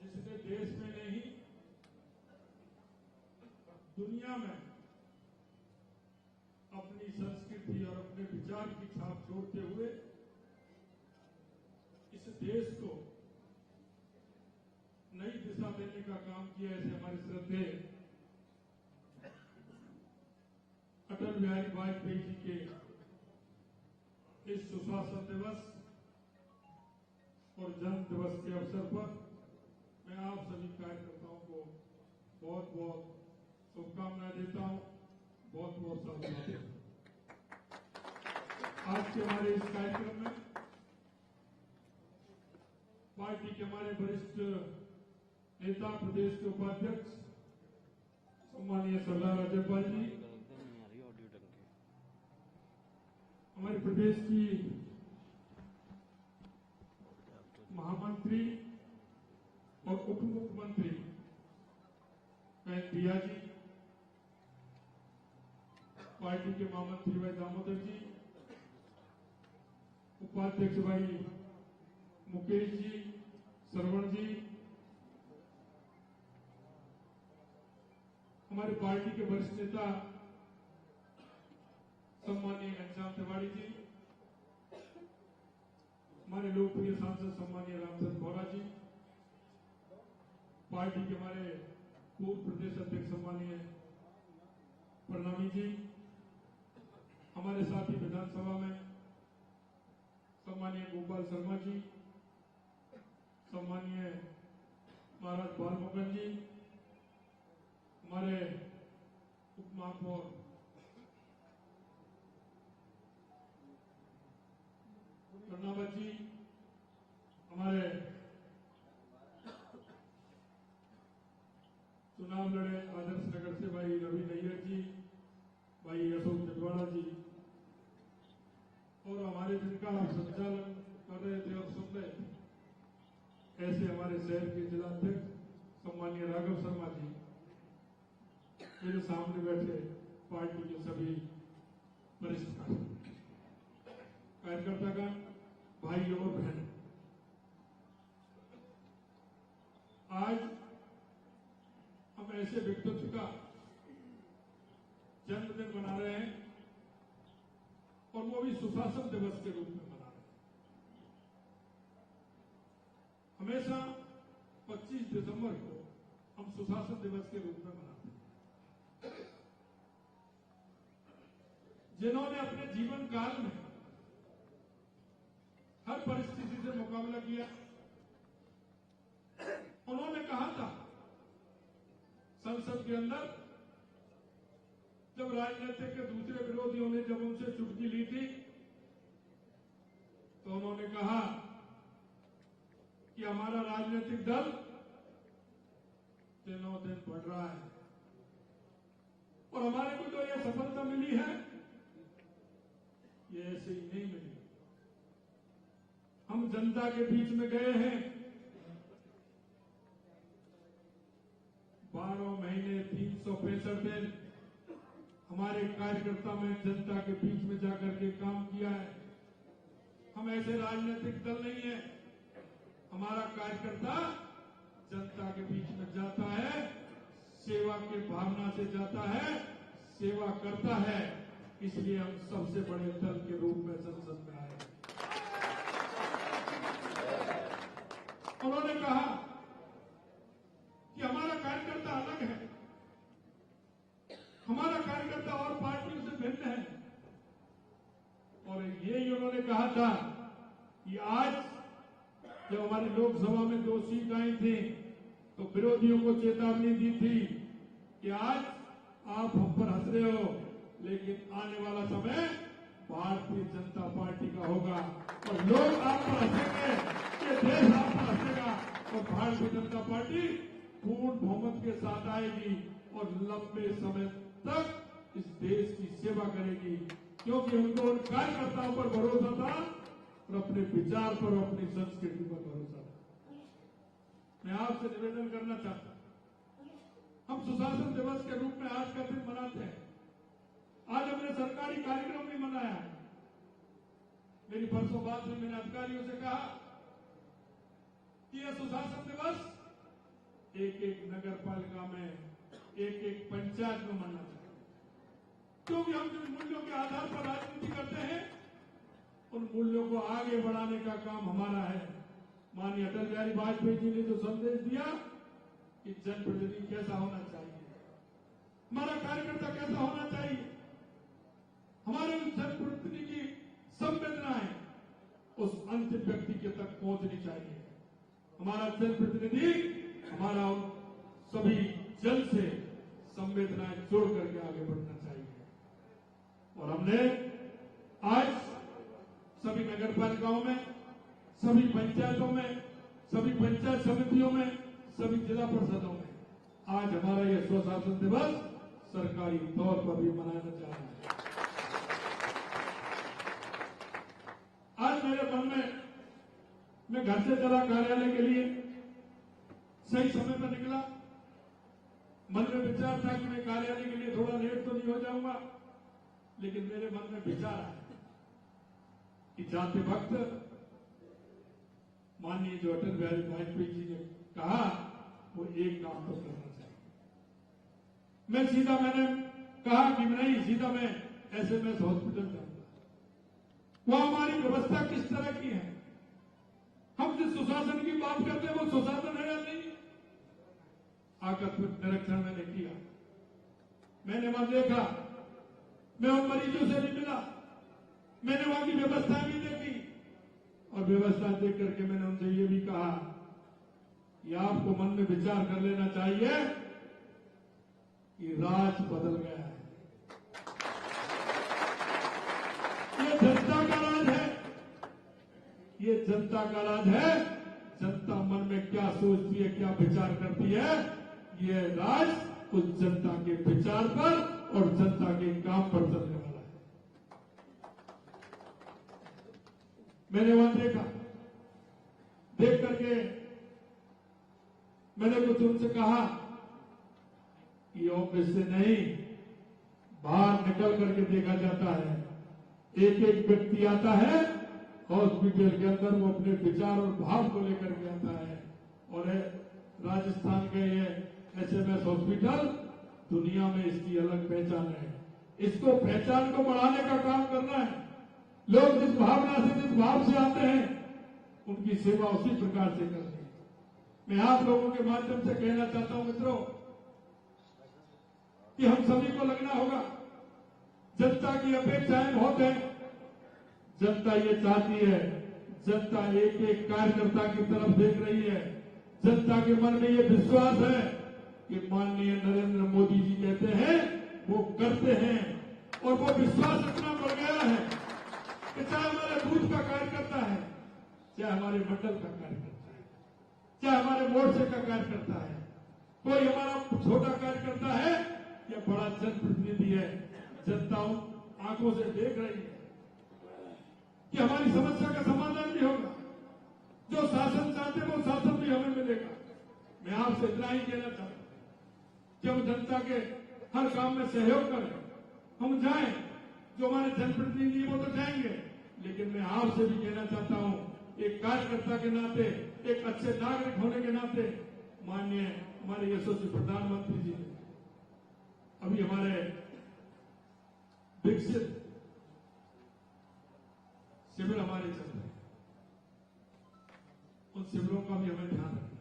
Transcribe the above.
जिसने देश में नहीं दुनिया में अपनी संस्कृति और अपने विचार की छाप छोड़ते हुए इस देश को नई दिशा देने का काम किया। ऐसे हमारे श्रद्धेय अटल बिहारी वाजपेयी जी के इस सुशासन दिवस और जन्म दिवस के अवसर पर मैं आप सभी कार्यकर्ताओं को बहुत बहुत शुभकामनाएं देता हूं, बहुत बहुत साधुवाद देता हूं। आज के हमारे इस कार्यक्रम में पार्टी के हमारे वरिष्ठ नेता, प्रदेश के उपाध्यक्ष सम्मानीय सरदार राज्यपाल जी, हमारे प्रदेश की महामंत्री और उप मुख्यमंत्री बहन दिया जी, पार्टी के महामंत्री भाई दामोदर जी, उपाध्यक्ष भाई मुकेश जी, श्रवण जी, हमारी पार्टी के वरिष्ठ नेता सम्मानीय घनश्याम तिवारी जी, हमारे लोकप्रिय सांसद सम्मानीय रामचंद्र बोरा जी, पार्टी के हमारे पूर्व प्रदेश अध्यक्ष सम्मानीय प्रणामी जी, हमारे साथी विधानसभा में सम्मानीय गोपाल शर्मा जी, सम्मानीय महाराज बालमुकुंद जी, हमारे उप महापौर कर्णावत जी, हमारे चुनाव लड़े आदर्श नगर से भाई रवि नैयर जी, भाई अशोक चटवाड़ा जी, और हमारे जिनका संचालन कर रहे थे और सुन रहे थे, ऐसे हमारे शहर के जिलाध्यक्ष सम्मानीय राघव शर्मा जी, मेरे सामने बैठे पार्टी के सभी वरिष्ठ कार्यकर्तागण, भाई और बहन, आज हम ऐसे व्यक्तित्व का जन्मदिन मना रहे हैं और वो भी सुशासन दिवस के रूप में मना रहे हैं। हमेशा 25 दिसंबर को हम सुशासन दिवस के रूप में मनाते हैं। जिन्होंने अपने जीवन काल में हर परिस्थिति से मुकाबला किया, उन्होंने कहा था संसद के अंदर, जब राजनीतिक के दूसरे विरोधियों ने जब उनसे चुटकी ली थी, तो उन्होंने कहा कि हमारा राजनीतिक दल दिनों दिन बढ़ रहा है और हमारे को जो यह सफलता मिली है, ये ऐसे ही नहीं मिली। हम जनता के बीच में गए हैं, 12 महीने 365 दिन हमारे कार्यकर्ता में जनता के बीच में जाकर के काम किया है। हम ऐसे राजनीतिक दल नहीं है, हमारा कार्यकर्ता जनता के बीच में जाता है, सेवा के भावना से जाता है, सेवा करता है, इसलिए हम सबसे बड़े दल के रूप में संसद में आए। उन्होंने कहा कि हमारा कार्यकर्ता अलग है, हमारा कार्यकर्ता और पार्टियों से भिन्न है, और यही उन्होंने कहा था कि आज जब हमारी लोकसभा में 2 सीट आई थी, तो विरोधियों को चेतावनी दी थी कि आज आप हम पर हंस रहे हो, लेकिन आने वाला समय भारतीय जनता पार्टी का होगा और लोग आप पर हंसेंगे, ये देश आप पर हंसेगा और भारतीय जनता पार्टी पूर्ण बहुमत के साथ आएगी और लंबे समय तक इस देश की सेवा करेगी, क्योंकि उनको उन कार्यकर्ताओं पर भरोसा था और अपने विचार पर, अपनी संस्कृति पर भरोसा था। मैं आपसे निवेदन करना चाहता हूं, हम सुशासन दिवस के रूप में आज का दिन मनाते हैं। आज हमने सरकारी कार्यक्रम भी मनाया है। मेरी परसों बात में मैंने अधिकारियों से कहा कि यह सुशासन दिवस एक एक नगर पालिका में, एक एक पंचायत में बनना चाहिए। क्योंकि हम जिन मूल्यों के आधार पर राजनीति करते हैं, उन मूल्यों को आगे बढ़ाने का काम हमारा है। माननीय अटल बिहारी वाजपेयी जी ने जो संदेश दिया कि जनप्रतिनिधि कैसा होना चाहिए, हमारा कार्यकर्ता कैसा होना चाहिए, हमारे उस जनप्रतिनिधि की संवेदनाएं उस अंतिम व्यक्ति के तक पहुंचनी चाहिए। हमारा जनप्रतिनिधि हमारा सभी जन से संवेदनाएं जोड़ करके आगे बढ़ना चाहिए। और हमने आज सभी नगर पालिकाओं में, सभी पंचायतों में, सभी पंचायत समितियों में, सभी जिला परिषदों में आज हमारा यह स्वशासन दिवस सरकारी तौर पर भी मनाना चाह रहे हैं। आज मेरे मन में, मैं घर से चला कार्यालय के लिए, सही समय पर निकला। मन में विचार था कि मैं कार्यालय के लिए थोड़ा लेट तो नहीं हो जाऊंगा, लेकिन मेरे मन में विचार आया कि जाते वक्त माननीय जो अटल बिहारी वाजपेयी जी ने कहा, वो एक काम तो करना चाहिए। मैंने कहा कि नहीं, सीधा मैं SMS हॉस्पिटल जाऊंगा। वहां हमारी व्यवस्था किस तरह की है, हम जिस सुशासन की बात करते हैं वो सुशासन है या नहीं। आकस्मिक निरीक्षण मैंने किया, मैंने वहां देखा, मैं उन मरीजों से भी मिला, मैंने वहां की व्यवस्था भी देखी, और व्यवस्था देख करके मैंने उनसे ये भी कहा कि आपको मन में विचार कर लेना चाहिए कि राज बदल गया है। ये जनता का राज है, ये जनता का राज है। जनता मन में क्या सोचती है, क्या विचार करती है, ये राज उस जनता के विचार पर और जनता के काम पर चलने वाला है। मैंने वहां देखा, देख करके मैंने कुछ उनसे कहा कि ऑफिस से नहीं, बाहर निकल करके देखा जाता है। एक एक व्यक्ति आता है हॉस्पिटल के अंदर, वो अपने विचार और भाव को लेकर के आता है। और राजस्थान के ये SMS हॉस्पिटल, दुनिया में इसकी अलग पहचान है। इसको पहचान को बढ़ाने का काम करना है। लोग जिस भावना से, जिस भाव से आते हैं, उनकी सेवा उसी प्रकार से करनी है। मैं आप लोगों के माध्यम से कहना चाहता हूं मित्रों कि हम सभी को लगना होगा। जनता की अपेक्षाएं बहुत है, जनता ये चाहती है, जनता एक एक कार्यकर्ता की तरफ देख रही है। जनता के मन में ये विश्वास है कि माननीय नरेंद्र मोदी जी कहते हैं वो करते हैं, और वो विश्वास इतना बढ़ गया है कि चाहे हमारे बूथ का कार्यकर्ता है, चाहे हमारे मंडल का कार्यकर्ता है, चाहे हमारे मोर्चे का कार्यकर्ता है, कोई हमारा छोटा कार्यकर्ता है या बड़ा जनप्रतिनिधि है, जनता उन आंखों से देख रही है कि हमारी समस्या का समाधान भी होगा। जो शासन चाहते हैं वो शासन भी हमें मिलेगा। मैं आपसे इतना ही कहना चाहता हूं कि हम जनता के हर काम में सहयोग करें, हम जाएं। जो हमारे जनप्रतिनिधि वो तो जाएंगे, लेकिन मैं आपसे भी कहना चाहता हूं, एक कार्यकर्ता के नाते, एक अच्छे नागरिक होने के नाते, माननीय हमारे यशस्वी प्रधानमंत्री जी ने अभी हमारे विकसित शिविर हमारे चल रहे हैं, उन शिविरों का भी हमें ध्यान रखना है।